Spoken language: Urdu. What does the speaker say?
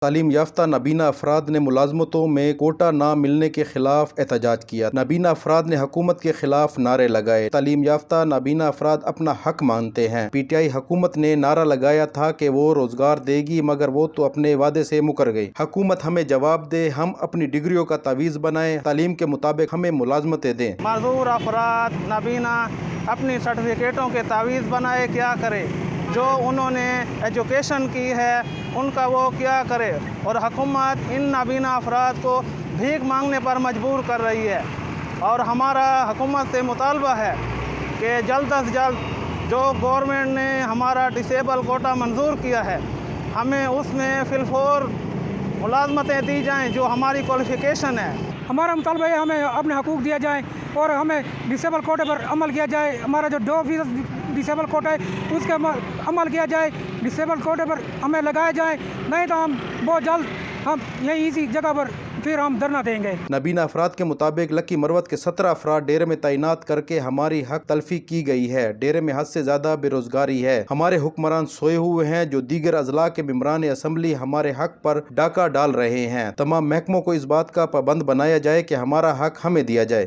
تعلیم یافتہ نابینا افراد نے ملازمتوں میں کوٹا نہ ملنے کے خلاف احتجاج کیا۔ نابینا افراد نے حکومت کے خلاف نعرے لگائے۔ تعلیم یافتہ نابینا افراد اپنا حق مانتے ہیں۔ پی ٹی آئی حکومت نے نعرہ لگایا تھا کہ وہ روزگار دے گی، مگر وہ تو اپنے وعدے سے مکر گئی۔ حکومت ہمیں جواب دے، ہم اپنی ڈگریوں کا تعویض بنائیں، تعلیم کے مطابق ہمیں ملازمتیں دیں۔ معذور افراد نابینا اپنی سرٹیفکیٹوں کے تعویض بنائے، کیا کرے؟ جو انہوں نے ایجوکیشن کی ہے ان کا وہ کیا کرے؟ اور حکومت ان نابینا افراد کو بھیک مانگنے پر مجبور کر رہی ہے، اور ہمارا حکومت سے مطالبہ ہے کہ جلد از جلد جو گورنمنٹ نے ہمارا ڈسیبل کوٹا منظور کیا ہے، ہمیں اس میں فی الفور ملازمتیں دی جائیں جو ہماری کوالیفیکیشن ہے۔ ہمارا مطالبہ ہے ہمیں اپنے حقوق دیا جائیں اور ہمیں ڈسیبل کوٹے پر عمل کیا جائے۔ ہمارا جو 2% ڈسیبل کوٹا ہے اس کا عمل کیا جائے، ڈسیبل کوٹے پر ہمیں لگائے جائیں، نہیں تو ہم بہت جلد ہم یہی اسی جگہ پر پھر ہم دھرنا دیں گے۔ نابینا افراد کے مطابق لکی مروت کے 17 افراد ڈیرے میں تعینات کر کے ہماری حق تلفی کی گئی ہے۔ ڈیرے میں حد سے زیادہ بے روزگاری ہے۔ ہمارے حکمران سوئے ہوئے ہیں جو دیگر اضلاع کے ممبران اسمبلی ہمارے حق پر ڈاکہ ڈال رہے ہیں۔ تمام محکموں کو اس بات کا پابند بنایا جائے کہ ہمارا حق ہمیں دیا جائے۔